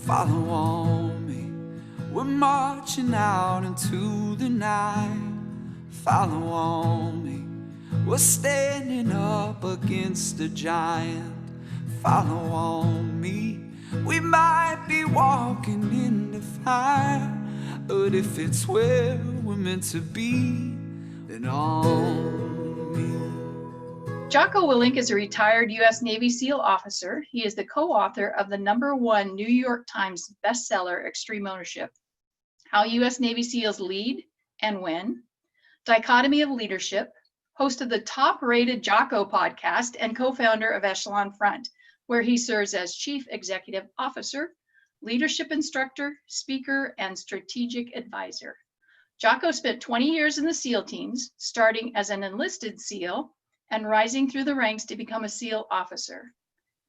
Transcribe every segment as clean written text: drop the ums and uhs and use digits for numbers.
follow on me. We're marching out into the night. Follow on me. We're standing up against a giant. Follow on me. We might be walking in the fire, but if it's where we're meant to be, then on me. Jocko Willink is a retired U.S. Navy SEAL officer. He is the co-author of the #1 New York Times bestseller, Extreme Ownership: How U.S. Navy SEALs Lead and Win, Dichotomy of Leadership, host of the top-rated Jocko podcast, and co-founder of Echelon Front, where he serves as Chief Executive Officer, leadership instructor, speaker, and strategic advisor. Jocko spent 20 years in the SEAL teams, starting as an enlisted SEAL and rising through the ranks to become a SEAL officer.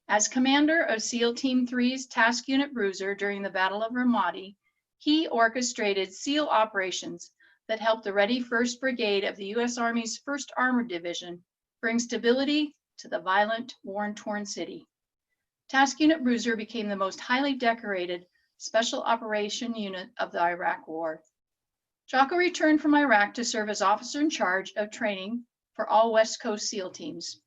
As commander of SEAL Team 3's Task Unit Bruiser during the Battle of Ramadi, he orchestrated SEAL operations that helped the Ready 1st Brigade of the U.S. Army's 1st Armored Division bring stability to the violent, war-torn city. Task Unit Bruiser became the most highly decorated special operation unit of the Iraq War. Jocko returned from Iraq to serve as officer in charge of training for all West Coast SEAL teams.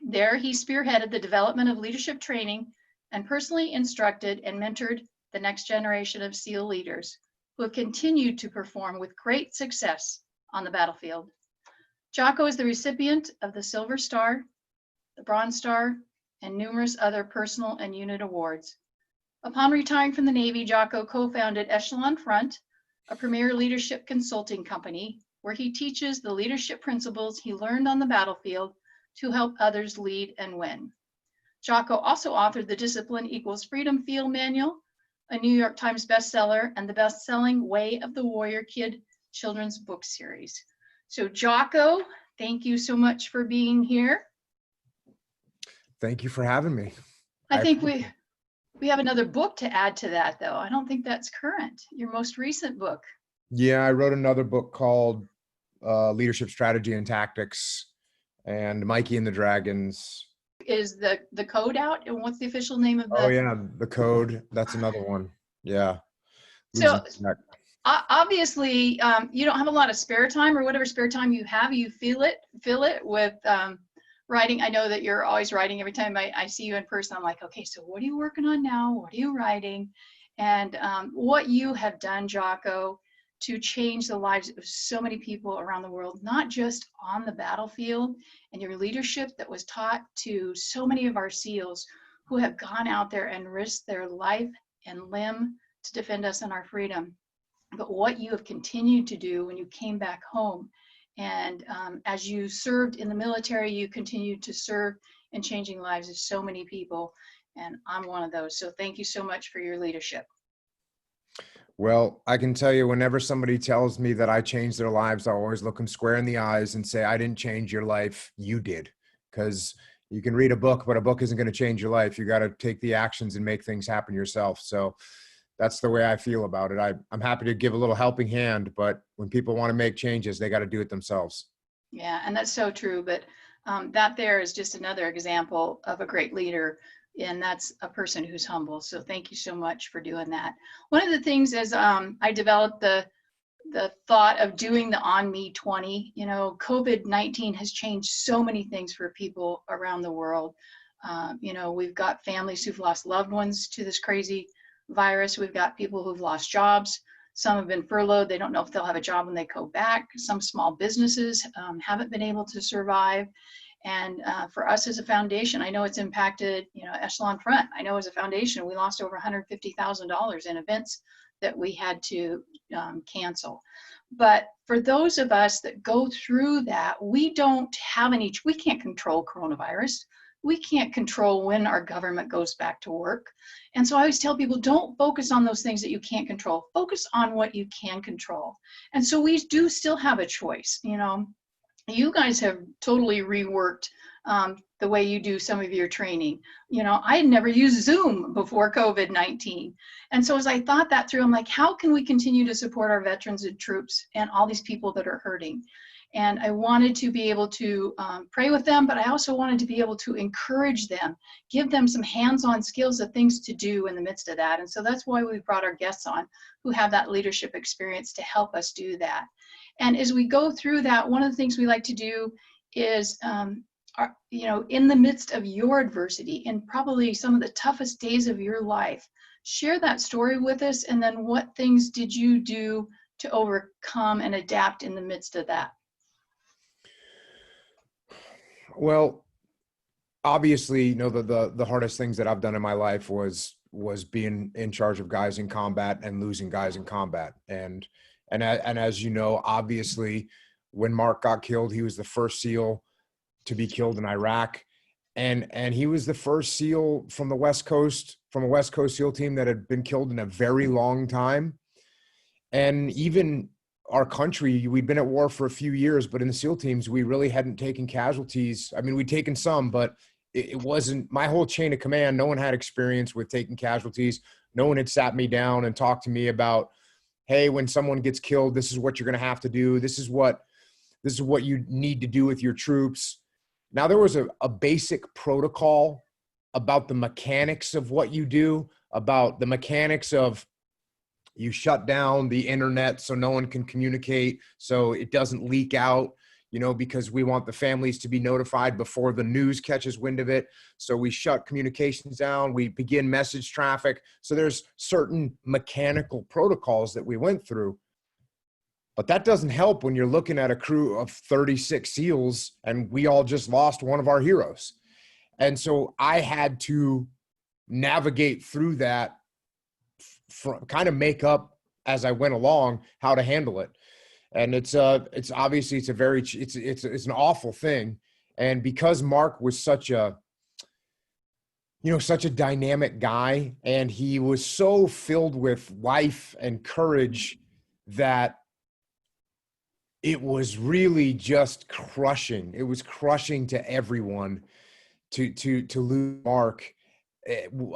There, he spearheaded the development of leadership training and personally instructed and mentored the next generation of SEAL leaders who have continued to perform with great success on the battlefield. Jocko is the recipient of the Silver Star, the Bronze Star, and numerous other personal and unit awards. Upon retiring from the Navy, Jocko co-founded Echelon Front, a premier leadership consulting company where he teaches the leadership principles he learned on the battlefield to help others lead and win. Jocko also authored the Discipline Equals Freedom Field Manual, a New York Times bestseller, and the best-selling Way of the Warrior Kid children's book series. So Jocko, thank you so much for being here. Thank you for having me. I think we have another book to add to that, though. I don't think that's current. Your most recent book. Yeah, I wrote another book called Leadership Strategy and Tactics, and Mikey and the Dragons. Is the code out? And what's the official name of the? Oh yeah, the code. That's another one. Yeah. So obviously, you don't have a lot of spare time, or whatever spare time you have, you fill it with writing. I know that you're always writing. Every time I see you in person, I'm like, okay, so what are you working on now? What are you writing? And what you have done, Jocko, to change the lives of so many people around the world, not just on the battlefield, and your leadership that was taught to so many of our SEALs who have gone out there and risked their life and limb to defend us and our freedom. But what you have continued to do when you came back home, and as you served in the military, you continued to serve in changing lives of so many people, and I'm one of those. So thank you so much for your leadership. Well, I can tell you, whenever somebody tells me that I changed their lives, I always look them square in the eyes and say, I didn't change your life, you did. Because you can read a book, but a book isn't going to change your life. You got to take the actions and make things happen yourself. So that's the way I feel about it. I'm happy to give a little helping hand, but when people want to make changes, they got to do it themselves. Yeah, and that's so true. But that there is just another example of a great leader, and that's a person who's humble. So thank you so much for doing that. One of the things is I developed the thought of doing the On Me 20. You know, COVID-19 has changed so many things for people around the world. You know, we've got families who've lost loved ones to this crazy virus. We've got people who've lost jobs. Some have been furloughed. They don't know if they'll have a job when they go back. Some small businesses haven't been able to survive. And for us as a foundation, I know it's impacted, you know, Echelon Front. I know as a foundation, we lost over $150,000 in events that we had to cancel. But for those of us that go through that, we can't control coronavirus. We can't control when our government goes back to work. And so I always tell people, don't focus on those things that you can't control. Focus on what you can control. And so we do still have a choice, you know. You guys have totally reworked the way you do some of your training. You know, I had never used Zoom before COVID-19. And so as I thought that through, I'm like, how can we continue to support our veterans and troops and all these people that are hurting? And I wanted to be able to pray with them, but I also wanted to be able to encourage them, give them some hands-on skills of things to do in the midst of that. And so that's why we brought our guests on who have that leadership experience to help us do that. And as we go through that, one of the things we like to do is, in the midst of your adversity and probably some of the toughest days of your life, share that story with us. And then what things did you do to overcome and adapt in the midst of that? Well, obviously, the hardest things that I've done in my life was being in charge of guys in combat and losing guys in combat. And as you know, obviously, when Mark got killed, he was the first SEAL to be killed in Iraq. And he was the first SEAL from a West Coast SEAL team that had been killed in a very long time. And even our country, we'd been at war for a few years, but in the SEAL teams, we really hadn't taken casualties. I mean, we'd taken some, but it wasn't my whole chain of command. No one had experience with taking casualties. No one had sat me down and talked to me about, hey, when someone gets killed, this is what you're going to have to do. This is what you need to do with your troops. Now, there was a basic protocol about the mechanics of what you do, about the mechanics of you shut down the internet so no one can communicate, so it doesn't leak out, because we want the families to be notified before the news catches wind of it. So we shut communications down, we begin message traffic. So there's certain mechanical protocols that we went through. But that doesn't help when you're looking at a crew of 36 SEALs and we all just lost one of our heroes. And so I had to navigate through that, kind of make up as I went along how to handle it. And it's obviously it's an awful thing. And because Mark was such a dynamic guy, and he was so filled with life and courage that it was really just crushing. It was crushing to everyone to lose Mark,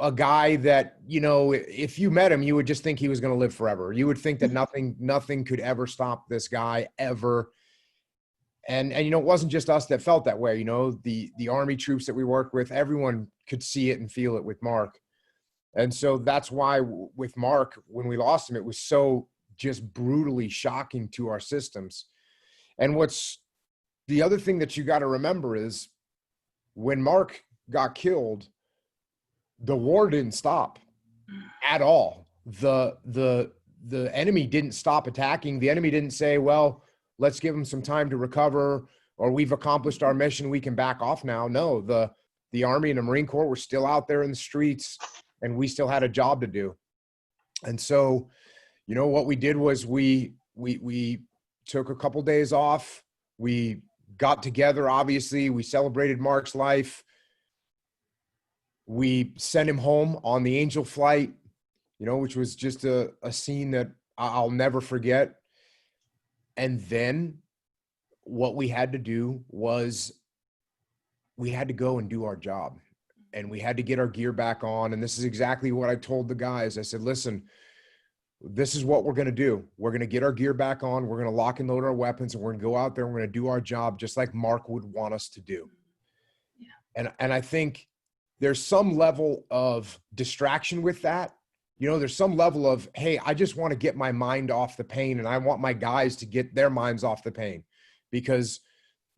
a guy that, if you met him, you would just think he was going to live forever. You would think that nothing could ever stop this guy ever. And it wasn't just us that felt that way. The Army troops that we worked with, everyone could see it and feel it with Mark. And so that's why with Mark, when we lost him, it was so just brutally shocking to our systems. And what's the other thing that you got to remember is when Mark got killed, the war didn't stop at all. The enemy didn't stop attacking. The enemy didn't say, well, let's give them some time to recover, or we've accomplished our mission, we can back off now. No, the Army and the Marine Corps were still out there in the streets, and we still had a job to do. And so, what we did was we took a couple days off. We got together, obviously. We celebrated Mark's life. We sent him home on the Angel flight, which was just a scene that I'll never forget. And then what we had to do was we had to go and do our job, and we had to get our gear back on. And this is exactly what I told the guys. I said, listen, this is what we're going to do. We're going to get our gear back on. We're going to lock and load our weapons, and we're going to go out there and we're going to do our job just like Mark would want us to do. Yeah. And I think there's some level of distraction with that. There's some level of, hey, I just want to get my mind off the pain, and I want my guys to get their minds off the pain, because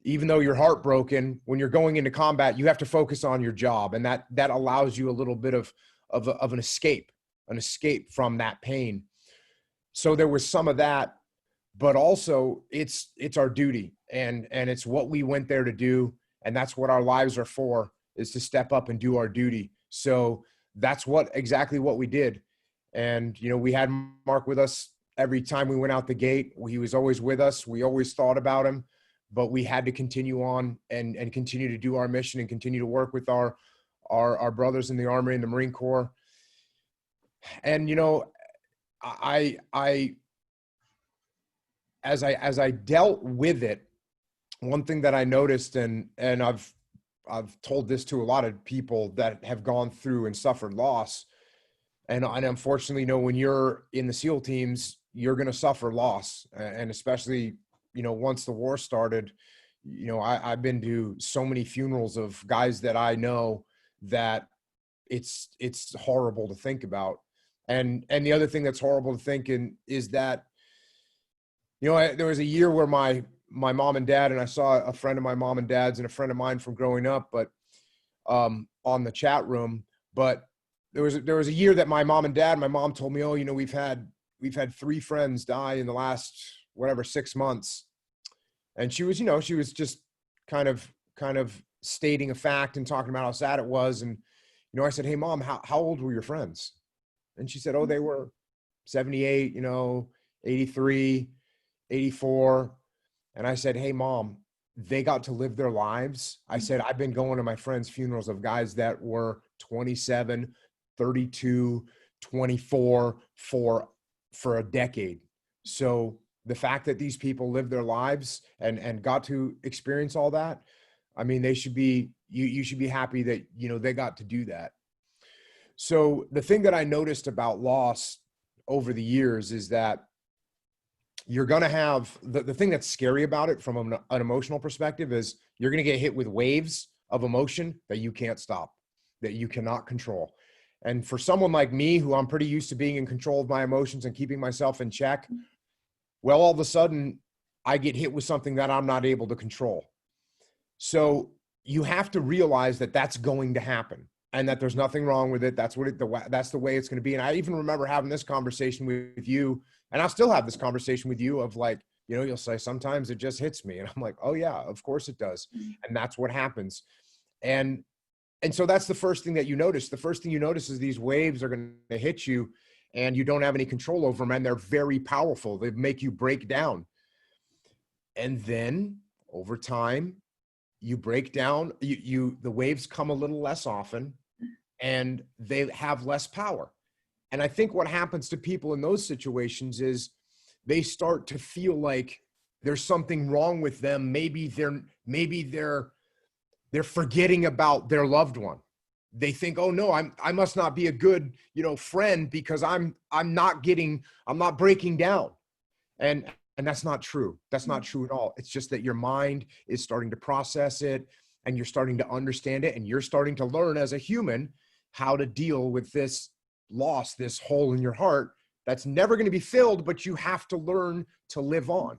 even though you're heartbroken, when you're going into combat, you have to focus on your job, and that allows you a little bit of an escape from that pain. So there was some of that, but also it's our duty, and it's what we went there to do, and that's what our lives are for, is to step up and do our duty. So that's exactly what we did. And, we had Mark with us every time we went out the gate. He was always with us. We always thought about him, but we had to continue on and continue to do our mission and continue to work with our brothers in the Army and the Marine Corps. And, as I dealt with it, one thing that I noticed, and I've told this to a lot of people that have gone through and suffered loss. And unfortunately, when you're in the SEAL teams, you're going to suffer loss. And especially, once the war started, I've been to so many funerals of guys that I know that it's horrible to think about. And the other thing that's horrible to think in is that, there was a year where my mom and dad, and I saw a friend of my mom and dad's and a friend of mine from growing up, but on the chat room, but there was a year that my mom told me, oh, we've had 3 friends die in the last, 6 months. And she was just kind of stating a fact and talking about how sad it was. And, I said, hey mom, how old were your friends? And she said, oh, they were 78, 83, 84. And I said, hey mom, they got to live their lives. I said, I've been going to my friends' funerals of guys that were 27, 32, 24 for a decade. So the fact that these people lived their lives and got to experience all that, I mean, they should be, you should be happy that, they got to do that. So the thing that I noticed about loss over the years is that you're going to have the thing that's scary about it from an emotional perspective is you're going to get hit with waves of emotion that you can't stop, that you cannot control. And for someone like me, who I'm pretty used to being in control of my emotions and keeping myself in check, well, all of a sudden I get hit with something that I'm not able to control. So you have to realize that that's going to happen and that there's nothing wrong with it. That's the way it's going to be. And I even remember having this conversation with you, and I'll still have this conversation with you of like, you'll say, sometimes it just hits me. And I'm like, oh yeah, of course it does. And that's what happens. And so that's the first thing that you notice. The first thing you notice is these waves are going to hit you and you don't have any control over them. And they're very powerful. They make you break down. And then over time, you break down, the waves come a little less often and they have less power. And I think what happens to people in those situations is they start to feel like there's something wrong with them. Maybe they're forgetting about their loved one. They think, oh no, I must not be a good, friend because I'm not breaking down. And that's not true. That's not true at all. It's just that your mind is starting to process it and you're starting to understand it. And you're starting to learn as a human how to deal with this loss, this hole in your heart that's never going to be filled, but you have to learn to live on.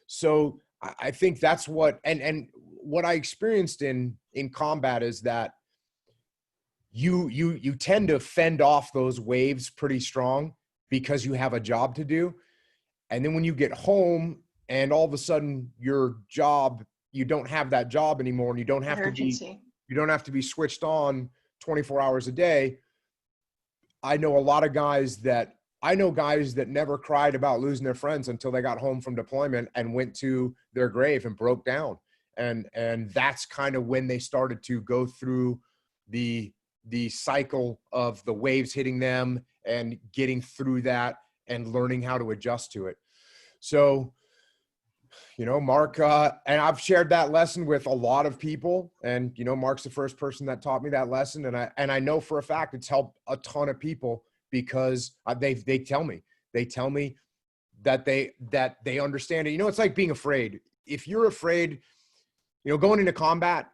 So I think that's what, and what I experienced in combat is that you tend to fend off those waves pretty strong because you have a job to do. And then when you get home and all of a sudden your job, you don't have that job anymore and you don't have to be switched on 24 hours a day. I know guys that never cried about losing their friends until they got home from deployment and went to their grave and broke down. And that's kind of when they started to go through the cycle of the waves hitting them and getting through that and learning how to adjust to it. So, Mark, and I've shared that lesson with a lot of people, and, Mark's the first person that taught me that lesson. And I know for a fact it's helped a ton of people because they tell me that they understand it. It's like being afraid. If you're afraid, going into combat,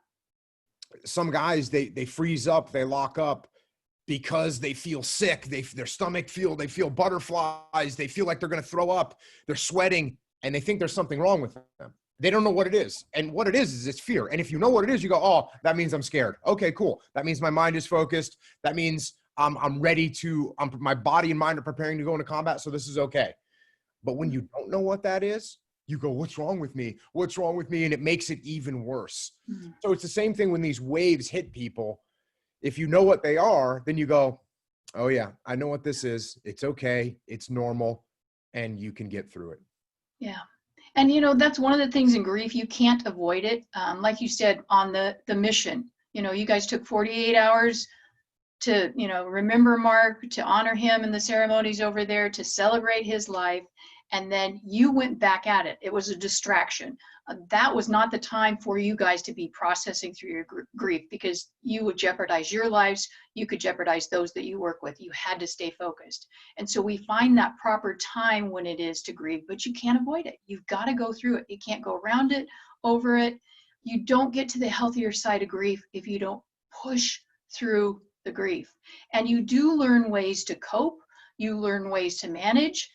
some guys, they freeze up, they lock up because they feel sick. Their stomach they feel butterflies. They feel like they're going to throw up. They're sweating and they think there's something wrong with them. They don't know what it is. And what it is it's fear. And if you know what it is, you go, oh, that means I'm scared. Okay, cool. That means my mind is focused. That means I'm ready my body and mind are preparing to go into combat. So this is okay. But when you don't know what that is, you go, what's wrong with me? What's wrong with me? And it makes it even worse. Mm-hmm. So it's the same thing when these waves hit people. If you know what they are, then you go, oh yeah, I know what this is. It's okay. It's normal. And you can get through it. Yeah. And, that's one of the things in grief, you can't avoid it. Like you said, on the mission, you guys took 48 hours to, remember Mark, to honor him in the ceremonies over there, to celebrate his life. and then you went back at it. It was a distraction. That was not the time for you guys to be processing through your grief, because you would jeopardize your lives. You could jeopardize those that you work with. You had to stay focused. And so we find that proper time when it is to grieve, but you can't avoid it. You've got to go through it. You can't go around it, over it. You don't get to the healthier side of grief if you don't push through the grief. And you do learn ways to cope. You learn ways to manage.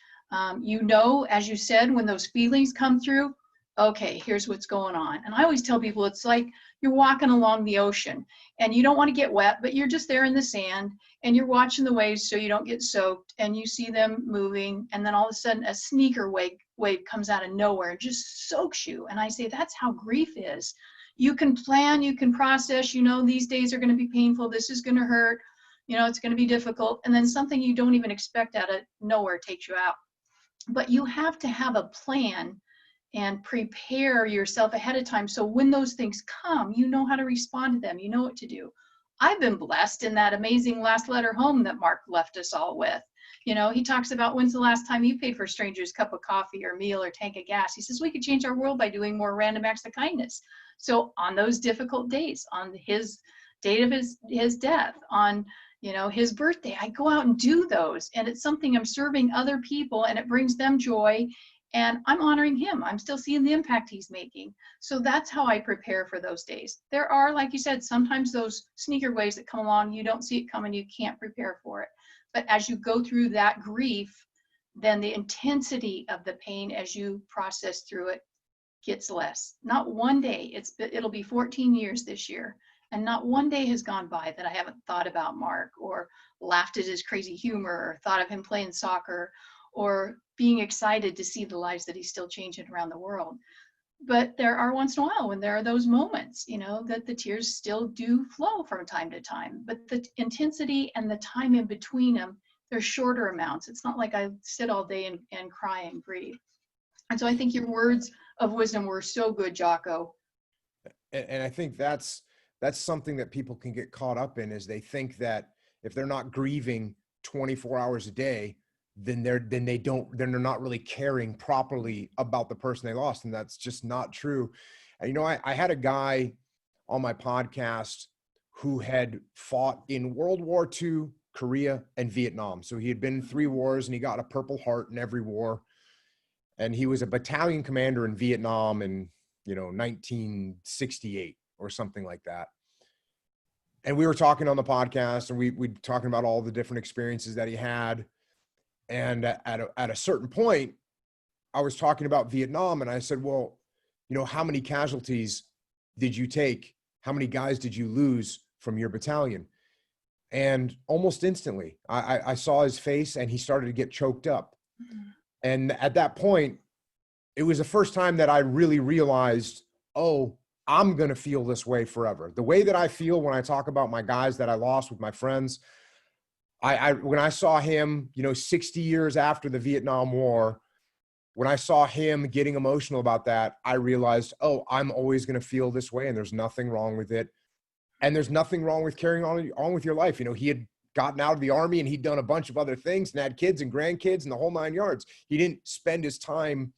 You know, as you said, when those feelings come through, okay, here's what's going on. And I always tell people, it's like you're walking along the ocean and you don't want to get wet, but you're just there in the sand and you're watching the waves so you don't get soaked, and you see them moving. And then all of a sudden a sneaker wave comes out of nowhere and just soaks you. And I say, that's how grief is. You can plan, you can process, you know, these days are going to be painful. This is going to hurt. You know, it's going to be difficult. And then something you don't even expect out of nowhere takes you out. But you have to have a plan and prepare yourself ahead of time. So when those things come, you know how to respond to them. You know what to do. I've been blessed in that amazing last letter home that Mark left us all with. You know, he talks about, when's the last time you paid for a stranger's cup of coffee or meal or tank of gas? He says, we could change our world by doing more random acts of kindness. So on those difficult days, on his date of his death, on, you know, his birthday, I go out and do those. And it's something I'm serving other people, and it brings them joy. And I'm honoring him. I'm still seeing the impact he's making. So that's how I prepare for those days. There are, like you said, sometimes those sneaker waves that come along, you don't see it coming, you can't prepare for it. But as you go through that grief, then the intensity of the pain as you process through it gets less. Not one day, it'll be 14 years this year, and not one day has gone by that I haven't thought about Mark, or laughed at his crazy humor, or thought of him playing soccer, or being excited to see the lives that he's still changing around the world. But there are once in a while when there are those moments, you know, that the tears still do flow from time to time. But the intensity and the time in between them, they're shorter amounts. It's not like I sit all day and cry and grieve. And so I think your words of wisdom were so good, Jocko. And I think that's something that people can get caught up in, is they think that if they're not grieving 24 hours a day, then they're not really caring properly about the person they lost. And that's just not true. And, you know, I had a guy on my podcast who had fought in World War II, Korea, and Vietnam. So he had been in 3 wars, and he got a Purple Heart in every war. And he was a battalion commander in Vietnam in, you know, 1968 or something like that. And we were talking on the podcast, and we talking about all the different experiences that he had. And at a certain point, I was talking about Vietnam, and I said, well, you know, how many casualties did you take? How many guys did you lose from your battalion? And almost instantly, I saw his face, and he started to get choked up. Mm-hmm. And at that point, it was the first time that I really realized, oh, I'm going to feel this way forever. The way that I feel when I talk about my guys that I lost with my friends, when I saw him, you know, 60 years after the Vietnam War, when I saw him getting emotional about that, I realized, oh, I'm always going to feel this way, and there's nothing wrong with it. And there's nothing wrong with carrying on with your life. You know, he had gotten out of the Army, and he'd done a bunch of other things and had kids and grandkids and the whole 9 yards. He didn't spend his time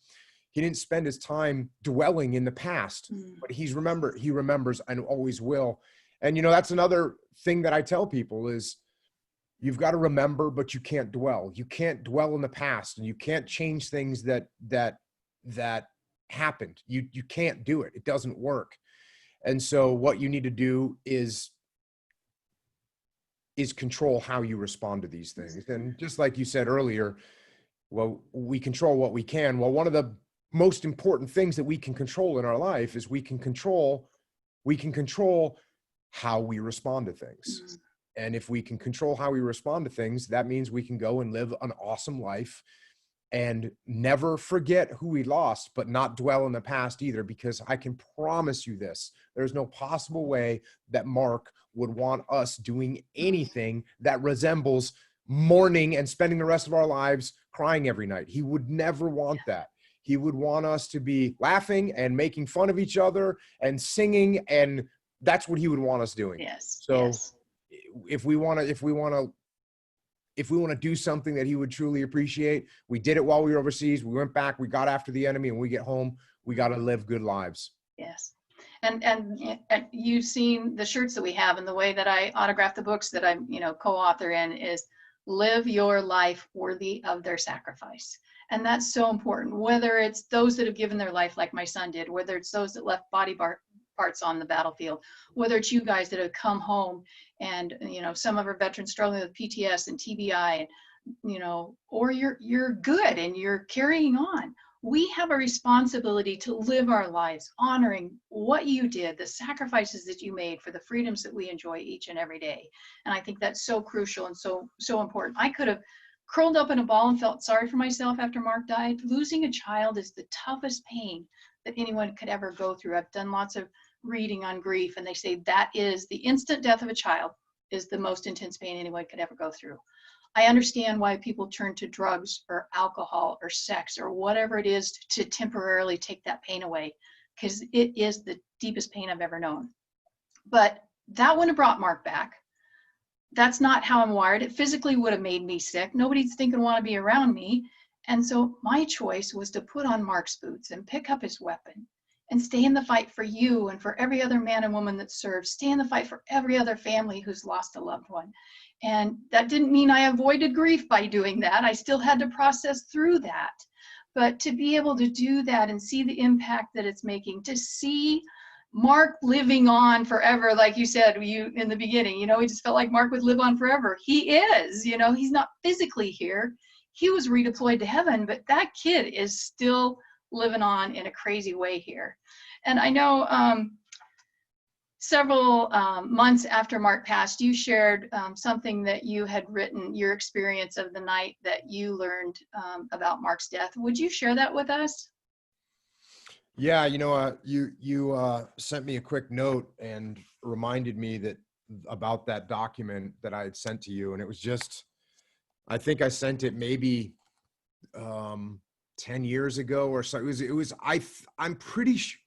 dwelling in the past, but he remembers and always will. And, you know, that's another thing that I tell people is, you've got to remember, but you can't dwell. You can't dwell in the past, and you can't change things that happened. You can't do it. It doesn't work. And so what you need to do is control how you respond to these things. And just like you said earlier, well, we control what we can. Well, one of the most important things that we can control in our life is we can control how we respond to things. Mm-hmm. And if we can control how we respond to things, that means we can go and live an awesome life and never forget who we lost, but not dwell in the past either, because I can promise you this, there's no possible way that Mark would want us doing anything that resembles mourning and spending the rest of our lives crying every night. He would never want that. He would want us to be laughing and making fun of each other and singing, and that's what he would want us doing. Yes. So yes. if we want to if we want to do something that he would truly appreciate, we did it while we were overseas. We went back, we got after the enemy, and we get home, we got to live good lives. Yes. And you've seen the shirts that we have, and the way that I autograph the books that I'm, co-author in is live your life worthy of their sacrifice. And that's so important, whether it's those that have given their life like my son did, whether it's those that left body parts on the battlefield, whether it's you guys that have come home and, some of our veterans struggling with PTS and TBI, and, or you're good and you're carrying on. We have a responsibility to live our lives honoring what you did, the sacrifices that you made for the freedoms that we enjoy each and every day. And I think that's so crucial and so important. I could have curled up in a ball and felt sorry for myself after Mark died. Losing a child is the toughest pain that anyone could ever go through. I've done lots of reading on grief, and they say that is the instant death of a child is the most intense pain anyone could ever go through. I understand why people turn to drugs or alcohol or sex or whatever it is to temporarily take that pain away, because it is the deepest pain I've ever known. But that wouldn't have brought Mark back. That's not how I'm wired. It physically would have made me sick. Nobody's thinking want to be around me. And so my choice was to put on Mark's boots and pick up his weapon and stay in the fight for you and for every other man and woman that serves, stay in the fight for every other family who's lost a loved one. And that didn't mean I avoided grief by doing that. I still had to process through that. But to be able to do that and see the impact that it's making, to see Mark living on forever, like you said in the beginning, we just felt like Mark would live on forever. He is, he's not physically here. He was redeployed to heaven, but that kid is still living on in a crazy way here. And I know several months after Mark passed, you shared something that you had written, your experience of the night that you learned about Mark's death. Would you share that with us? Yeah, you sent me a quick note and reminded me about that document that I had sent to you, and it was just, I think I sent it maybe 10 years ago or so. I'm pretty sure.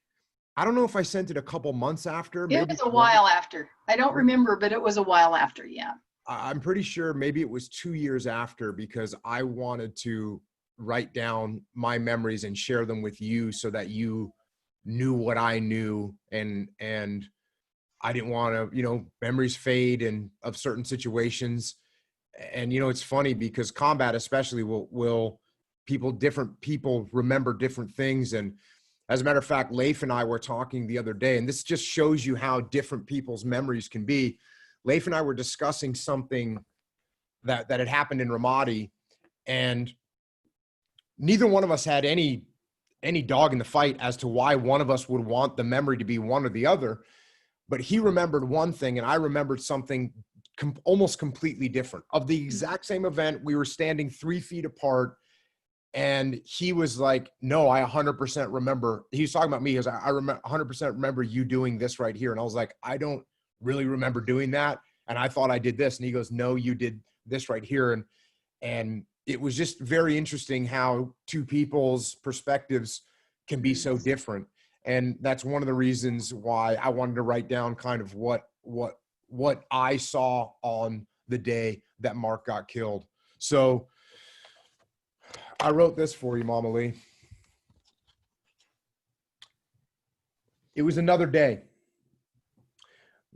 I don't know if I sent it a couple months after. It was a while after. I don't remember, but it was a while after, yeah. I'm pretty sure maybe it was 2 years after, because I wanted to write down my memories and share them with you so that you knew what I knew. And I didn't want to, memories fade and of certain situations. And, it's funny because combat especially different people remember different things. And as a matter of fact, Leif and I were talking the other day, and this just shows you how different people's memories can be. Leif and I were discussing something that had happened in Ramadi, and neither one of us had any dog in the fight as to why one of us would want the memory to be one or the other. But he remembered one thing, and I remembered something almost completely different. Of the exact same event, we were standing 3 feet apart. And he was like, no, I 100% remember. He was talking about me. He goes, I 100% remember you doing this right here. And I was like, I don't really remember doing that. And I thought I did this. And he goes, no, you did this right here. And it was just very interesting how two people's perspectives can be so different. And that's one of the reasons why I wanted to write down kind of what I saw on the day that Mark got killed. So I wrote this for you, Mama Lee. It was another day.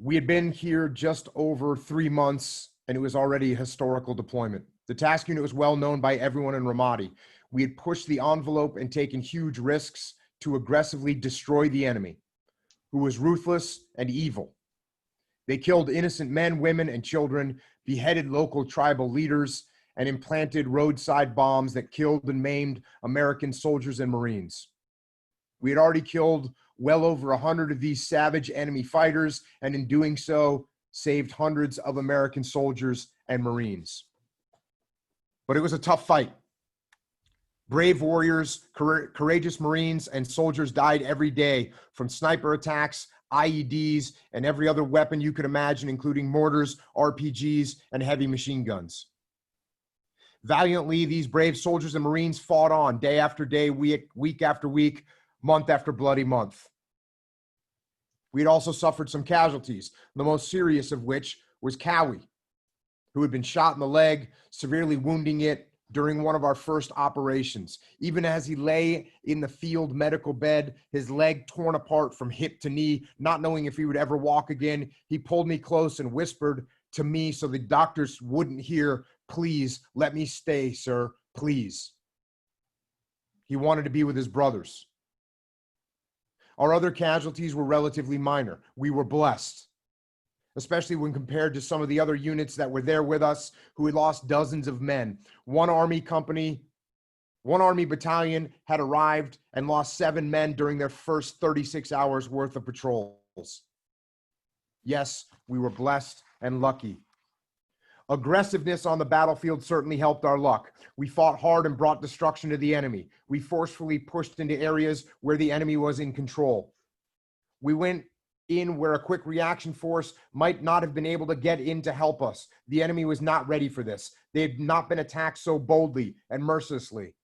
We had been here just over 3 months, and it was already a historical deployment. The task unit was well known by everyone in Ramadi. We had pushed the envelope and taken huge risks to aggressively destroy the enemy, who was ruthless and evil. They killed innocent men, women, and children, beheaded local tribal leaders, and implanted roadside bombs that killed and maimed American soldiers and Marines. We had already killed well over 100 of these savage enemy fighters, and in doing so, saved hundreds of American soldiers and Marines. But it was a tough fight. Brave warriors, courageous Marines, and soldiers died every day from sniper attacks, IEDs, and every other weapon you could imagine, including mortars, RPGs, and heavy machine guns. Valiantly, these brave soldiers and Marines fought on day after day, week after week, month after bloody month. We had also suffered some casualties, the most serious of which was Cowie. who had been shot in the leg, severely wounding it during one of our first operations. Even as he lay in the field medical bed, his leg torn apart from hip to knee, not knowing if he would ever walk again, he pulled me close and whispered to me so the doctors wouldn't hear, "Please let me stay, sir, please." He wanted to be with his brothers. Our other casualties were relatively minor. We were blessed, especially when compared to some of the other units that were there with us who had lost dozens of men. One Army battalion had arrived and lost 7 men during their first 36 hours worth of patrols. Yes, we were blessed and lucky. Aggressiveness on the battlefield certainly helped our luck. We fought hard and brought destruction to the enemy. We forcefully pushed into areas where the enemy was in control. We went in where a quick reaction force might not have been able to get in to help us. The enemy was not ready for this. They had not been attacked so boldly and mercilessly.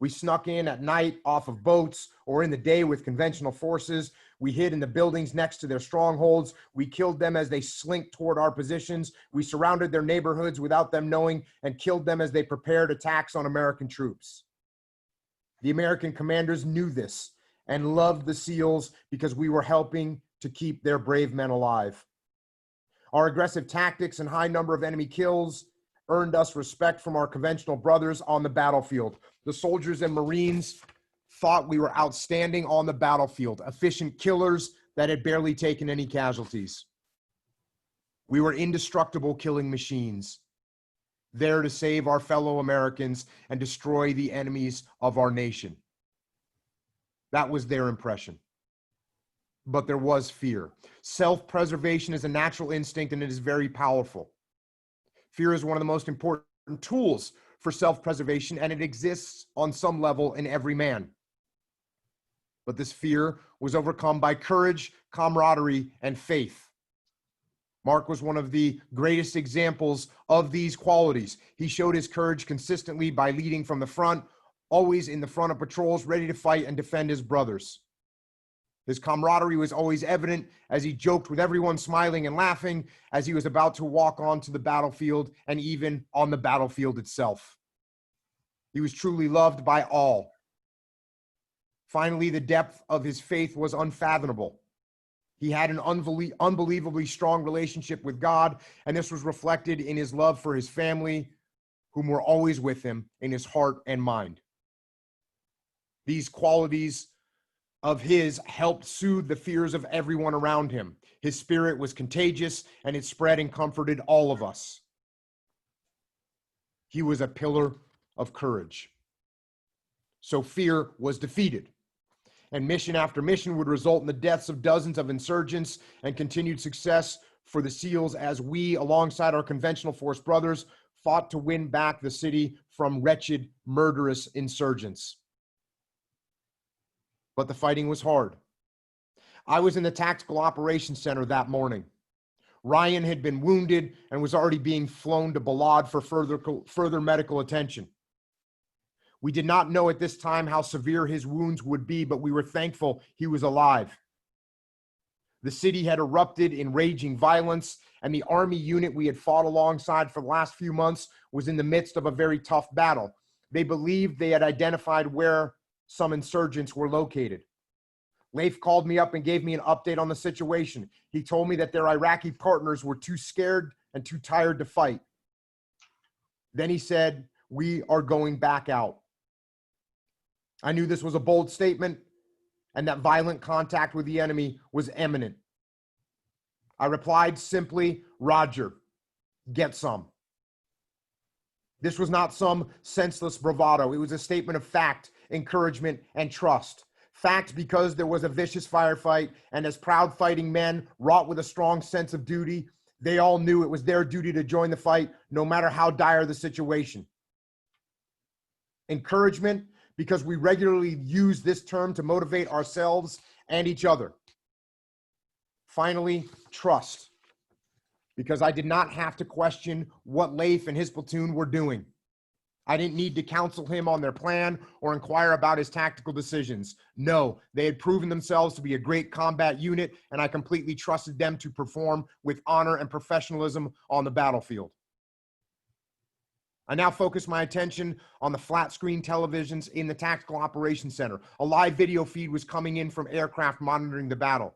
We snuck in at night off of boats or in the day with conventional forces. We hid in the buildings next to their strongholds. We killed them as they slinked toward our positions. We surrounded their neighborhoods without them knowing and killed them as they prepared attacks on American troops. The American commanders knew this and loved the SEALs because we were helping to keep their brave men alive. Our aggressive tactics and high number of enemy kills earned us respect from our conventional brothers on the battlefield. The soldiers and Marines thought we were outstanding on the battlefield, efficient killers that had barely taken any casualties. We were indestructible killing machines, there to save our fellow Americans and destroy the enemies of our nation. That was their impression. But there was fear. Self-preservation is a natural instinct and it is very powerful. Fear is one of the most important tools for self-preservation, and it exists on some level in every man. But this fear was overcome by courage, camaraderie, and faith. Mark was one of the greatest examples of these qualities. He showed his courage consistently by leading from the front, always in the front of patrols, ready to fight and defend his brothers. His camaraderie was always evident as he joked with everyone, smiling and laughing as he was about to walk onto the battlefield and even on the battlefield itself. He was truly loved by all. Finally, the depth of his faith was unfathomable. He had an unbelievably strong relationship with God, and this was reflected in his love for his family, whom were always with him in his heart and mind. These qualities of his helped soothe the fears of everyone around him. His spirit was contagious, and it spread and comforted all of us. He was a pillar of courage. So fear was defeated, and mission after mission would result in the deaths of dozens of insurgents and continued success for the SEALs as we, alongside our conventional force brothers, fought to win back the city from wretched, murderous insurgents. But the fighting was hard. I was in the Tactical Operations Center that morning. Ryan had been wounded and was already being flown to Balad for further medical attention. We did not know at this time how severe his wounds would be, but we were thankful he was alive. The city had erupted in raging violence, and the Army unit we had fought alongside for the last few months was in the midst of a very tough battle. They believed they had identified where some insurgents were located. Leif called me up and gave me an update on the situation. He told me that their Iraqi partners were too scared and too tired to fight. Then he said, "We are going back out." I knew this was a bold statement and that violent contact with the enemy was imminent. I replied simply, "Roger, get some." This was not some senseless bravado. It was a statement of fact, encouragement, and trust. Fact because there was a vicious firefight, and as proud fighting men, wrought with a strong sense of duty, they all knew it was their duty to join the fight, no matter how dire the situation. Encouragement because we regularly use this term to motivate ourselves and each other. Finally, trust, because I did not have to question what Leif and his platoon were doing. I didn't need to counsel him on their plan or inquire about his tactical decisions. No, they had proven themselves to be a great combat unit, and I completely trusted them to perform with honor and professionalism on the battlefield. I now focused my attention on the flat screen televisions in the Tactical Operations Center. A live video feed was coming in from aircraft monitoring the battle.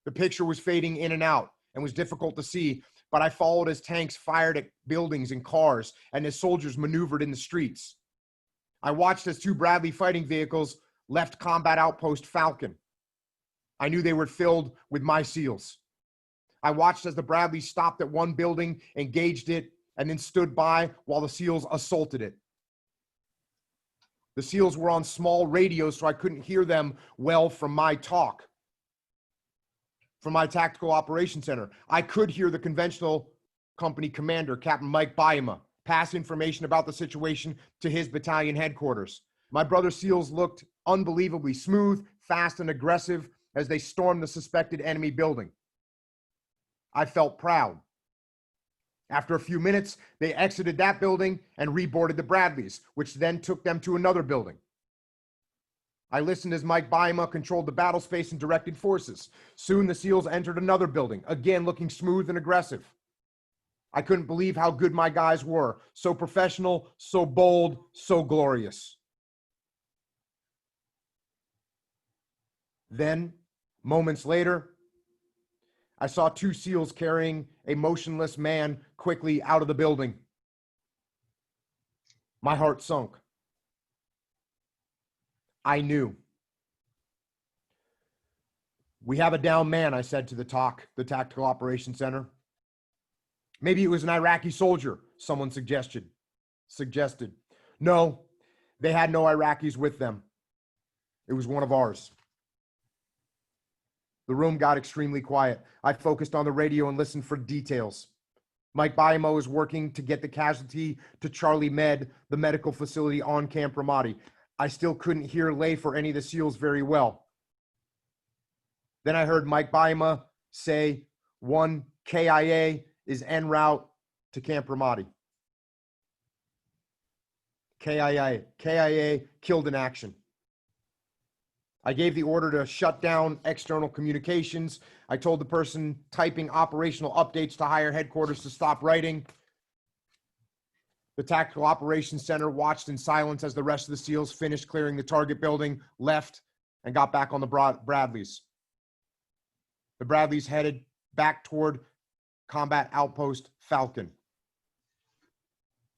The picture was fading in and out and was difficult to see, but I followed as tanks fired at buildings and cars and as soldiers maneuvered in the streets. I watched as 2 Bradley fighting vehicles left Combat Outpost Falcon. I knew they were filled with my SEALs. I watched as the Bradleys stopped at one building, engaged it, and then stood by while the SEALs assaulted it. The SEALs were on small radios, so I couldn't hear them well from my talk. From my Tactical Operations Center, I could hear the conventional company commander, Captain Mike Byema, pass information about the situation to his battalion headquarters. My brother SEALs looked unbelievably smooth, fast, and aggressive as they stormed the suspected enemy building. I felt proud. After a few minutes, they exited that building and reboarded the Bradleys, which then took them to another building. I listened as Mike Byema controlled the battle space and directed forces. Soon the SEALs entered another building, again looking smooth and aggressive. I couldn't believe how good my guys were. So professional, so bold, so glorious. Then, moments later, I saw 2 SEALs carrying a motionless man quickly out of the building. My heart sunk. I knew. We have a down man, I said to the Tactical Operations Center. Maybe it was an Iraqi soldier, someone suggested. No, they had no Iraqis with them. It was one of ours. The room got extremely quiet. I focused on the radio and listened for details. Mike Byema was working to get the casualty to Charlie Med, the medical facility on Camp Ramadi. I still couldn't hear Leif or any of the SEALs very well. Then I heard Mike Byema say, 1 KIA is en route to Camp Ramadi. KIA killed in action. I gave the order to shut down external communications. I told the person typing operational updates to higher headquarters to stop writing. The Tactical Operations Center watched in silence as the rest of the SEALs finished clearing the target building, left, and got back on the Bradleys. The Bradleys headed back toward Combat Outpost Falcon.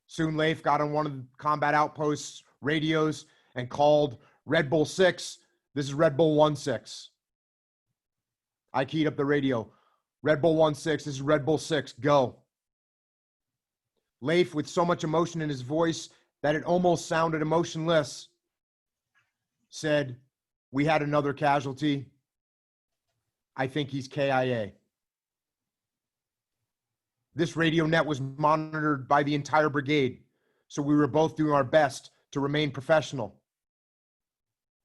Soon Leif got on one of the Combat Outpost's radios and called Red Bull 6. This is Red Bull 1-6. I keyed up the radio. Red Bull 1-6, this is Red Bull 6, go. Leif, with so much emotion in his voice that it almost sounded emotionless, said, we had another casualty. I think he's KIA. This radio net was monitored by the entire brigade, so we were both doing our best to remain professional.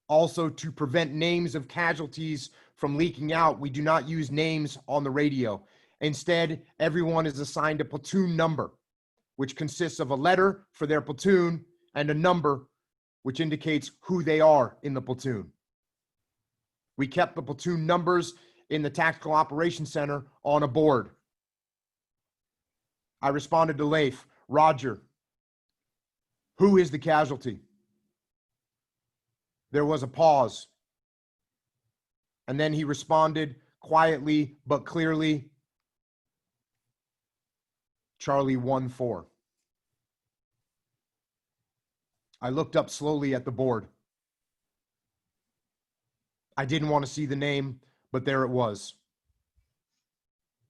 Also, to prevent names of casualties from leaking out, we do not use names on the radio. Instead, everyone is assigned a platoon number, which consists of a letter for their platoon and a number which indicates who they are in the platoon. We kept the platoon numbers in the Tactical Operations Center on a board. I responded to Leif, Roger, who is the casualty? There was a pause. And then he responded quietly but clearly, Charlie 1-4. I looked up slowly at the board. I didn't want to see the name, but there it was.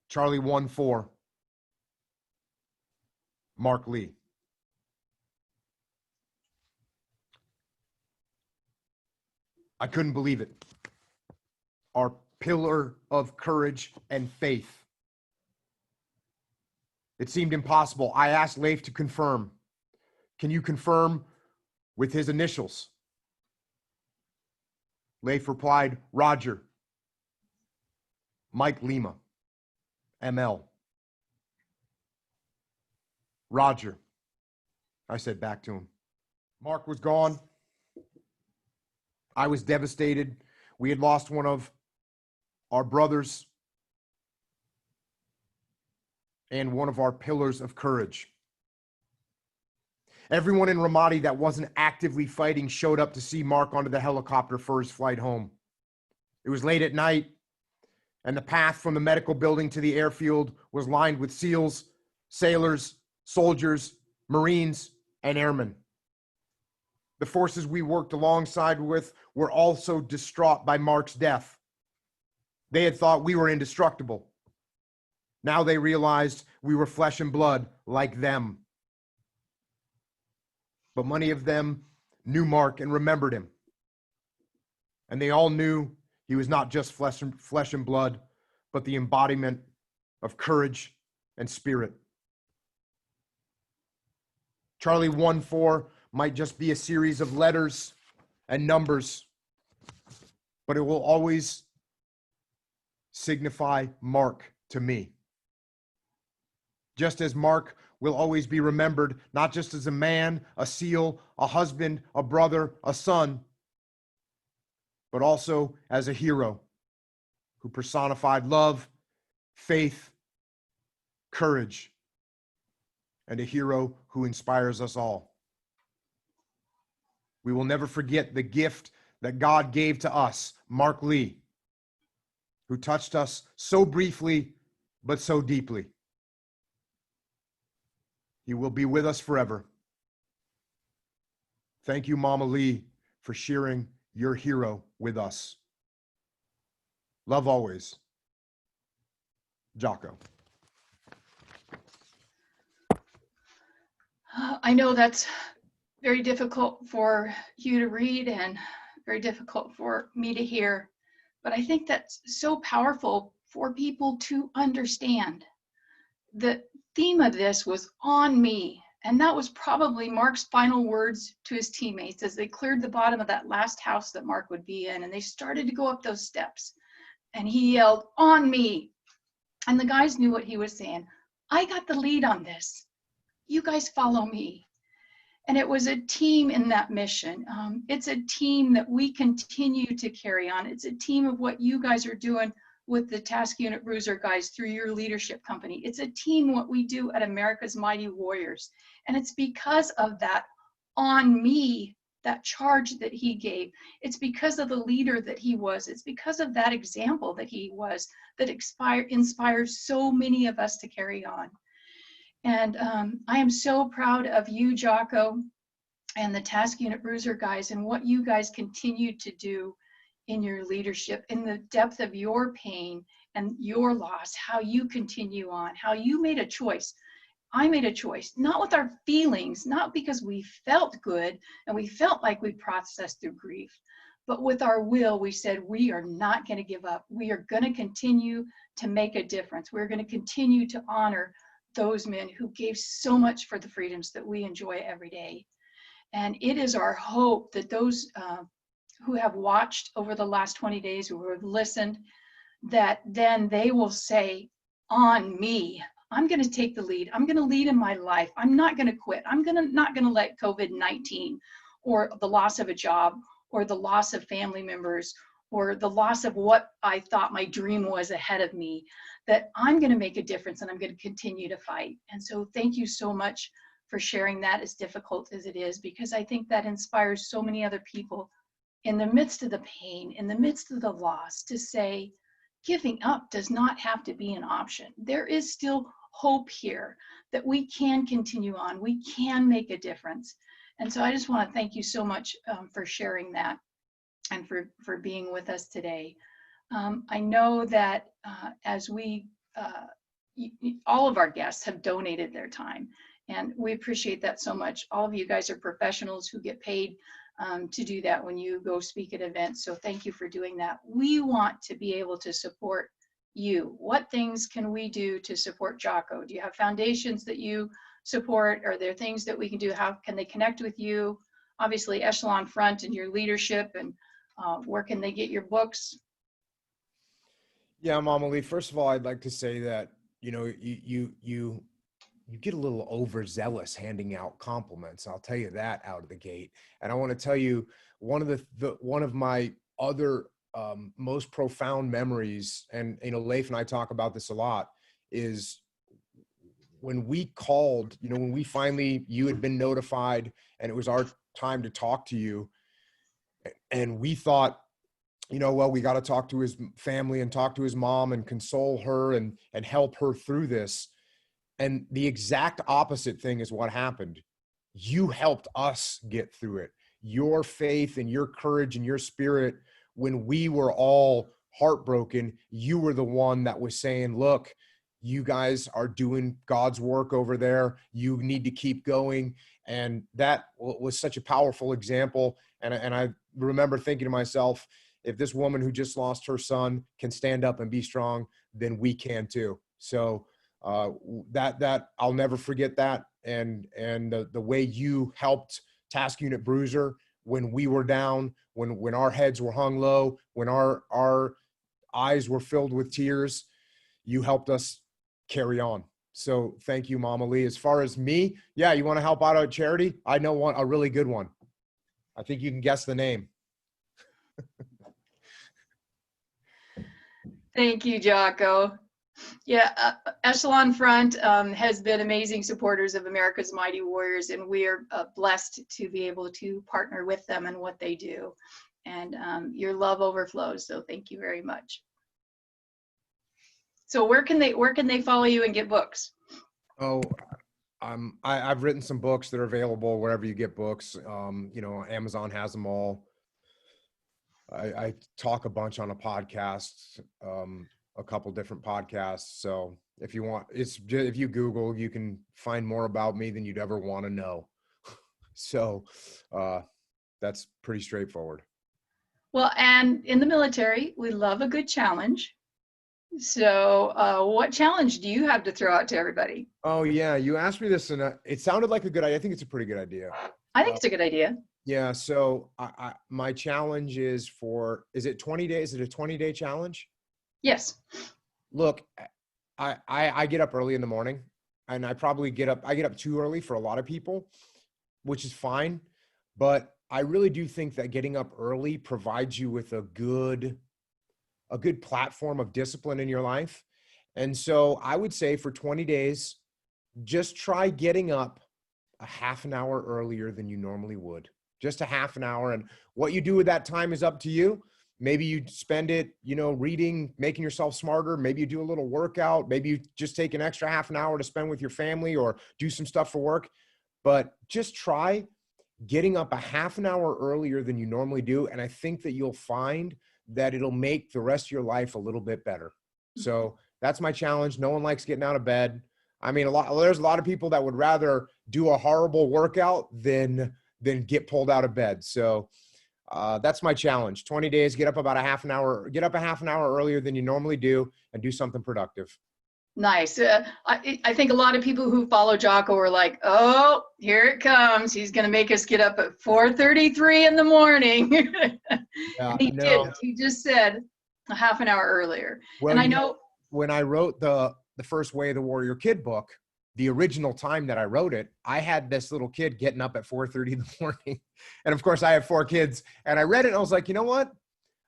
Charlie 1-4. Mark Lee. I couldn't believe it. Our pillar of courage and faith. It seemed impossible. I asked Leif to confirm. Can you confirm with his initials? Leif replied, Roger. Mike Lima, ML. Roger. I said back to him. Mark was gone. I was devastated. We had lost one of our brothers and one of our pillars of courage. Everyone in Ramadi that wasn't actively fighting showed up to see Mark onto the helicopter for his flight home. It was late at night, and the path from the medical building to the airfield was lined with SEALs, sailors, soldiers, Marines, and airmen. The forces we worked alongside with were also distraught by Mark's death. They had thought we were indestructible. Now they realized we were flesh and blood like them. But many of them knew Mark and remembered him. And they all knew he was not just flesh and blood, but the embodiment of courage and spirit. Charlie 1-4 might just be a series of letters and numbers, but it will always signify Mark to me. Just as Mark will always be remembered, not just as a man, a SEAL, a husband, a brother, a son, but also as a hero who personified love, faith, courage, and a hero who inspires us all. We will never forget the gift that God gave to us, Mark Lee, who touched us so briefly, but so deeply. He will be with us forever. Thank you, Mama Lee, for sharing your hero with us. Love always. Jocko. I know that's very difficult for you to read and very difficult for me to hear, but I think that's so powerful for people to understand. The theme of this was on me, and that was probably Mark's final words to his teammates as they cleared the bottom of that last house that Mark would be in, and they started to go up those steps, and he yelled, "On me!" And the guys knew what he was saying. I got the lead on this. You guys follow me. And it was a team in that mission. It's a team that we continue to carry on. It's a team of what you guys are doing with the Task Unit Bruiser guys through your leadership company. It's a team what we do at America's Mighty Warriors. And it's because of that on me, that charge that he gave. It's because of the leader that he was. It's because of that example that he was that inspires so many of us to carry on. And I am so proud of you, Jocko, and the Task Unit Bruiser guys and what you guys continue to do in your leadership, in the depth of your pain and your loss, how you continue on, how you made a choice. I made a choice, not with our feelings, not because we felt good and we felt like we processed through grief, but with our will, we said, we are not going to give up. We are going to continue to make a difference. We're going to continue to honor those men who gave so much for the freedoms that we enjoy every day. And it is our hope that those who have watched over the last 20 days, who have listened, that then they will say, on me, I'm going to take the lead. I'm going to lead in my life. I'm not going to quit. I'm not going to let COVID-19 or the loss of a job or the loss of family members or the loss of what I thought my dream was ahead of me, that I'm going to make a difference and I'm going to continue to fight. And so thank you so much for sharing that, as difficult as it is, because I think that inspires so many other people in the midst of the pain, in the midst of the loss, to say, giving up does not have to be an option. There is still hope here that we can continue on. We can make a difference. And so I just want to thank you so much for sharing that and for being with us today. I know that as we, all of our guests have donated their time, and we appreciate that so much. All of you guys are professionals who get paid to do that when you go speak at events. So thank you for doing that. We want to be able to support you. What things can we do to support Jocko? Do you have foundations that you support? Are there things that we can do? How can they connect with you? Obviously, Echelon Front and your leadership, and where can they get your books? Yeah, Mama Lee, first of all, I'd like to say that, you you get a little overzealous handing out compliments. I'll tell you that out of the gate. And I want to tell you one of my other most profound memories, and Leif and I talk about this a lot, is when we called, when we finally, you had been notified and it was our time to talk to you. And we thought, well, we got to talk to his family and talk to his mom and console her and help her through this. And the exact opposite thing is what happened. You helped us get through it. Your faith and your courage and your spirit, when we were all heartbroken, you were the one that was saying, look, you guys are doing God's work over there. You need to keep going. And that was such a powerful example. And I remember thinking to myself, if this woman who just lost her son can stand up and be strong, then we can too. So that I'll never forget that. And the way you helped Task Unit Bruiser when we were down, when our heads were hung low, when our eyes were filled with tears, you helped us carry on. So thank you, Mama Lee. As far as me, yeah, you want to help out a charity? I know a really good one. I think you can guess the name. Thank you, Jocko. Yeah, Echelon Front has been amazing supporters of America's Mighty Warriors, and we are blessed to be able to partner with them in what they do. And your love overflows, so thank you very much. So where can they follow you and get books? Oh, I've written some books that are available wherever you get books. Amazon has them all. I talk a bunch on a podcast, a couple different podcasts. So if you want, if you Google, you can find more about me than you'd ever want to know. So that's pretty straightforward. Well, and in the military, we love a good challenge. So what challenge do you have to throw out to everybody? Oh, yeah. You asked me this, and it sounded like a good idea. I think it's a pretty good idea. I think it's a good idea. Yeah. So my challenge is it 20 days? Is it a 20-day challenge? Yes. Look, I get up early in the morning, and I get up too early for a lot of people, which is fine. But I really do think that getting up early provides you with a good platform of discipline in your life. And so I would say for 20 days, just try getting up a half an hour earlier than you normally would. Just a half an hour. And what you do with that time is up to you. Maybe you spend it, reading, making yourself smarter. Maybe you do a little workout. Maybe you just take an extra half an hour to spend with your family or do some stuff for work. But just try getting up a half an hour earlier than you normally do. And I think that you'll find that it'll make the rest of your life a little bit better. So that's my challenge. No one likes getting out of bed. I mean, there's a lot of people that would rather do a horrible workout than get pulled out of bed. So that's my challenge. 20 days, get up a half an hour earlier than you normally do and do something productive. Nice. I think a lot of people who follow Jocko are like, oh, here it comes. He's going to make us get up at 4:33 in the morning. He did. He just said a half an hour earlier. Well, and I know when I wrote the first Way of the Warrior Kid book, the original time that I wrote it, I had this little kid getting up at 4:30 in the morning. And of course I have 4 kids, and I read it and I was like, you know what?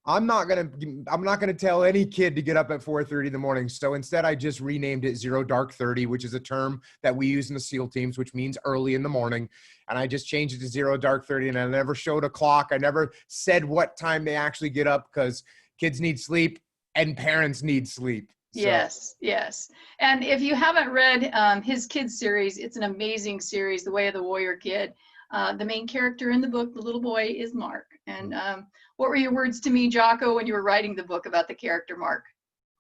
I'm not going to tell any kid to get up at 4:30 in the morning. So instead I just renamed it 0 Dark 30, which is a term that we use in the SEAL teams, which means early in the morning. And I just changed it to 0 Dark 30. And I never showed a clock. I never said what time they actually get up, because kids need sleep and parents need sleep. So. Yes. And if you haven't read his kids series, it's an amazing series, The Way of the Warrior Kid. The main character in the book, the little boy, is Mark. And what were your words to me, Jocko, when you were writing the book about the character Mark?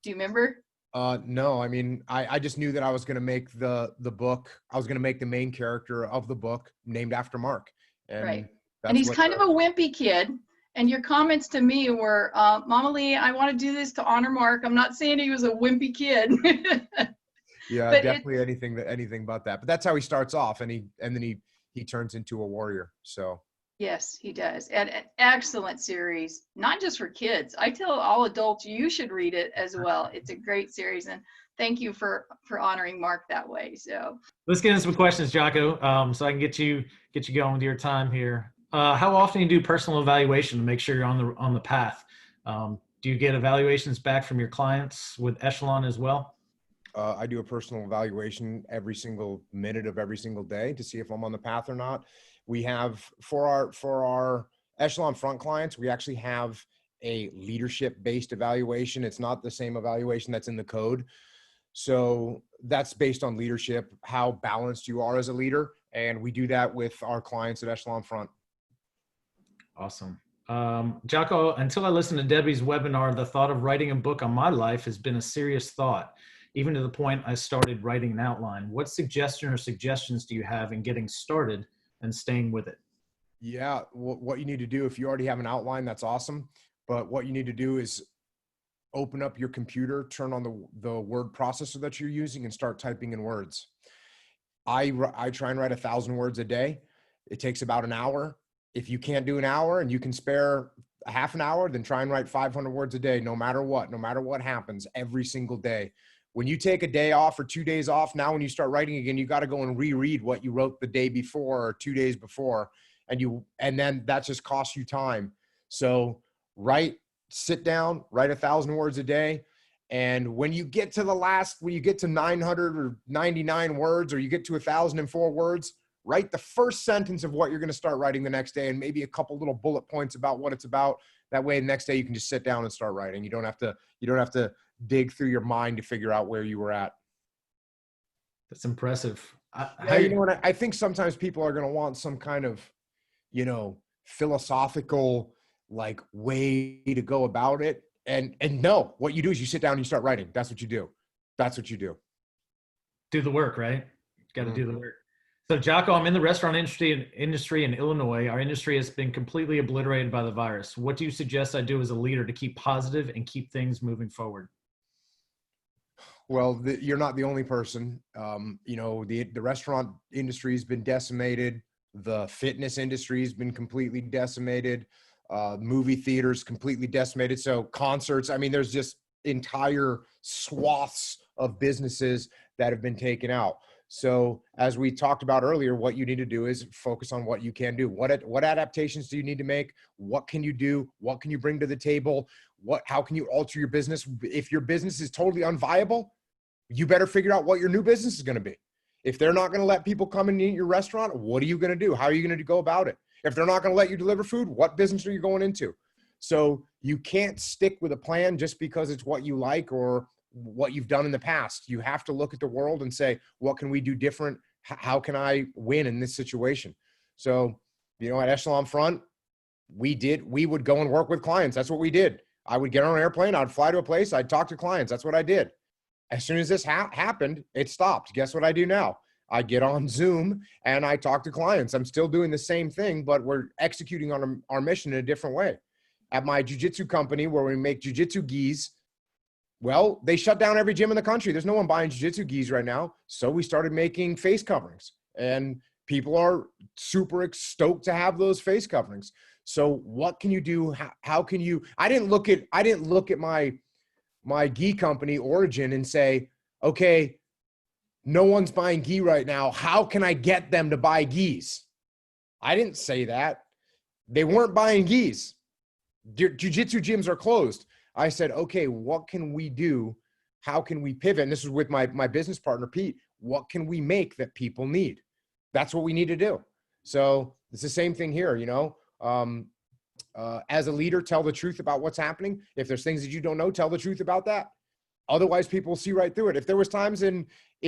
Do you remember? No, I mean, I just knew that I was going to make the book. I was going to make the main character of the book named after Mark. And right. And he's kind of a wimpy kid. And your comments to me were, Mama Lee, I want to do this to honor Mark. I'm not saying he was a wimpy kid. Yeah, but definitely anything but that. But that's how he starts off, and then he turns into a warrior. So. Yes, he does. And an excellent series, not just for kids. I tell all adults you should read it as well. It's a great series. And thank you for honoring Mark that way. So Let's get into some questions, Jocko, so I can get you going with your time here. How often do you do personal evaluation to make sure you're on the path? Do you get evaluations back from your clients with Echelon as well? I do a personal evaluation every single minute of every single day to see if I'm on the path or not. We have for our Echelon front clients, we actually have a leadership-based evaluation. It's not the same evaluation that's in the code. So that's based on leadership, how balanced you are as a leader. And we do that with our clients at Echelon Front. Awesome. Jocko, until I listened to Debbie's webinar, the thought of writing a book on my life has been a serious thought, even to the point I started writing an outline. What suggestions do you have in getting started and staying with it? Yeah, what you need to do, if you already have an outline, that's awesome. But what you need to do is open up your computer, turn on the word processor that you're using, and start typing in words. I try and write 1,000 words a day. It takes about an hour. If you can't do an hour and you can spare a half an hour, then try and write 500 words a day, no matter what happens, every single day. When you take a day off or 2 days off, now when you start writing again, you got to go and reread what you wrote the day before or 2 days before. And then that just costs you time. So sit down, write 1,000 words a day. And when you get to when you get to 999 words, or you get to 1,004 words, write the first sentence of what you're going to start writing the next day, and maybe a couple little bullet points about what it's about. That way, the next day you can just sit down and start writing. You don't have to dig through your mind to figure out where you were at. That's impressive. You know what? I think sometimes people are going to want some kind of, philosophical way to go about it. And no, what you do is you sit down and you start writing. That's what you do. Do the work, right? Got to do the work. So Jocko, I'm in the restaurant industry in Illinois. Our industry has been completely obliterated by the virus. What do you suggest I do as a leader to keep positive and keep things moving forward? Well, you're not the only person. The restaurant industry has been decimated. The fitness industry has been completely decimated. Movie theaters completely decimated. So concerts, there's just entire swaths of businesses that have been taken out. So as we talked about earlier, what you need to do is focus on what you can do. What adaptations do you need to make? What can you do? What can you bring to the table? How can you alter your business? If your business is totally unviable, you better figure out what your new business is going to be. If they're not going to let people come and eat your restaurant, what are you going to do? How are you going to go about it? If they're not going to let you deliver food, what business are you going into? So you can't stick with a plan just because it's what you like or what you've done in the past. You have to look at the world and say, what can we do different? How can I win in this situation? So, at Echelon Front, we would go and work with clients. That's what we did. I would get on an airplane. I'd fly to a place. I'd talk to clients. That's what I did. As soon as this happened, it stopped. Guess what I do now? I get on Zoom and I talk to clients. I'm still doing the same thing, but we're executing on our mission in a different way. At my jiu-jitsu company where we make jiu-jitsu gis, well, they shut down every gym in the country. There's no one buying jiu-jitsu gis right now. So we started making face coverings, and people are super stoked to have those face coverings. So what can you do? How can you, I didn't look at my gi company Origin and say, okay, no one's buying gi right now. How can I get them to buy gis? I didn't say that. They weren't buying gis. Jiu-jitsu gyms are closed. I said, okay, what can we do? How can we pivot? And this is with my business partner, Pete. What can we make that people need? That's what we need to do. So it's the same thing here, as a leader, tell the truth about what's happening. If there's things that you don't know, tell the truth about that. Otherwise, people will see right through it. If there was times in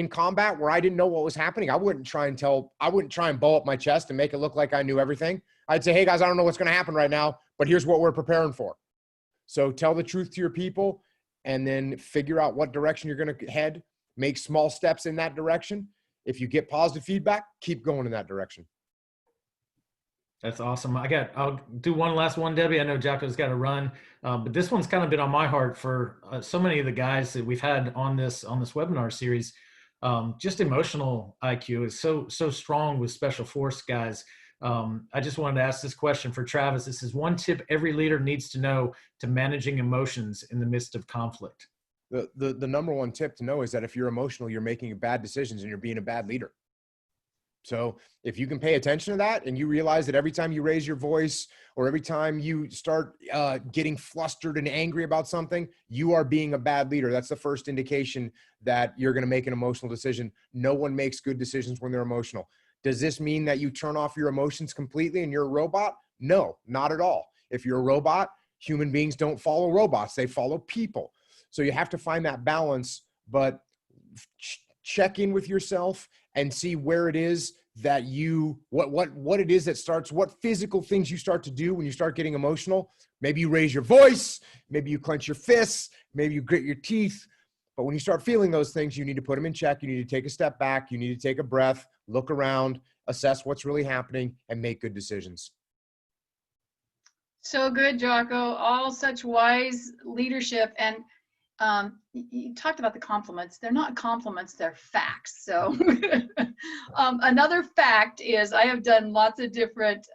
combat where I didn't know what was happening, I wouldn't try and bow up my chest and make it look like I knew everything. I'd say, hey guys, I don't know what's going to happen right now, but here's what we're preparing for. So tell the truth to your people and then figure out what direction you're going to head. Make small steps in that direction. If you get positive feedback, keep going in that direction. That's awesome. I'll do one last one, Debbie. I know Jocko's got to run, but this one's kind of been on my heart for so many of the guys that we've had on this webinar series. Just emotional IQ is so strong with special force guys. I just wanted to ask this question for Travis. This is one tip every leader needs to know to managing emotions in the midst of conflict. the number one tip to know is that if you're emotional, you're making bad decisions and you're being a bad leader. So if you can pay attention to that and you realize that every time you raise your voice or every time you start getting flustered and angry about something, you are being a bad leader. That's the first indication that you're going to make an emotional decision. No one makes good decisions when they're emotional. Does this mean that you turn off your emotions completely and you're a robot? No, not at all. If you're a robot, human beings don't follow robots. They follow people. So you have to find that balance, but check in with yourself and see where it is that you, what it is that starts, what physical things you start to do when you start getting emotional. Maybe you raise your voice, maybe you clench your fists, maybe you grit your teeth. But when you start feeling those things, you need to put them in check. You need to take a step back. You need to take a breath, look around, assess what's really happening, and make good decisions. So good, Jocko. All such wise leadership. And you talked about the compliments. They're not compliments, they're facts. So another fact is I have done lots of different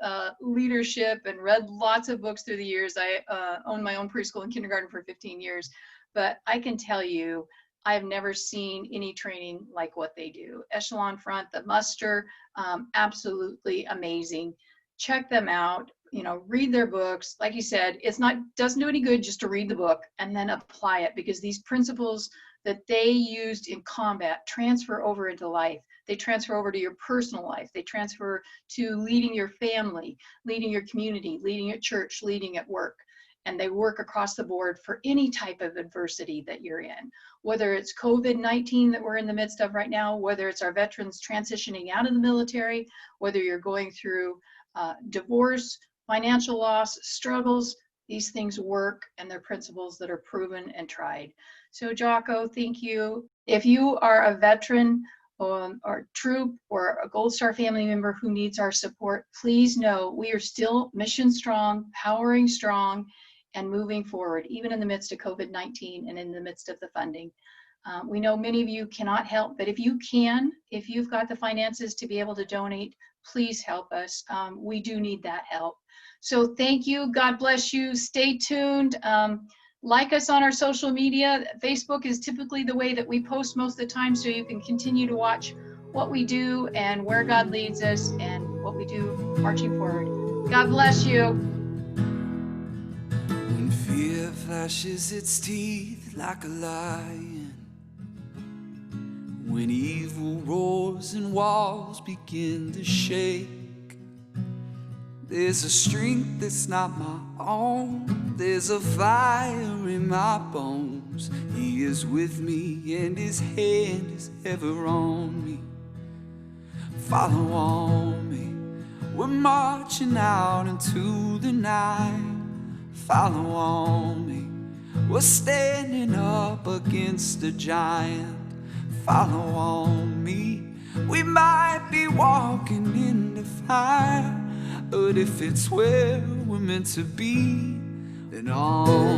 leadership and read lots of books through the years. I owned my own preschool and kindergarten for 15 years. But I can tell you, I've never seen any training like what they do. Echelon Front, the muster, absolutely amazing. Check them out. You know, read their books. Like you said, doesn't do any good just to read the book and then apply it, because these principles that they used in combat transfer over into life. They transfer over to your personal life. They transfer to leading your family, leading your community, leading at church, leading at work. And they work across the board for any type of adversity that you're in, whether it's COVID-19 that we're in the midst of right now, whether it's our veterans transitioning out of the military, whether you're going through divorce, financial loss, struggles. These things work, and they're principles that are proven and tried. So Jocko, thank you. If you are a veteran or troop or a Gold Star family member who needs our support, please know we are still mission strong, powering strong, and moving forward, even in the midst of COVID-19 and in the midst of the funding. We know many of you cannot help, but if you can, if you've got the finances to be able to donate, please help us. We do need that help. So thank you. God bless you. Stay tuned. Like us on our social media. Facebook is typically the way that we post most of the time, so you can continue to watch what we do and where God leads us and what we do marching forward. God bless you. When fear flashes its teeth like a lion, when evil roars and walls begin to shake, there's a strength that's not my own. There's a fire in my bones. He is with me and his hand is ever on me. Follow on me. We're marching out into the night. Follow on me. We're standing up against a giant. Follow on me. We might be walking in the fire, but if it's where we're meant to be, then on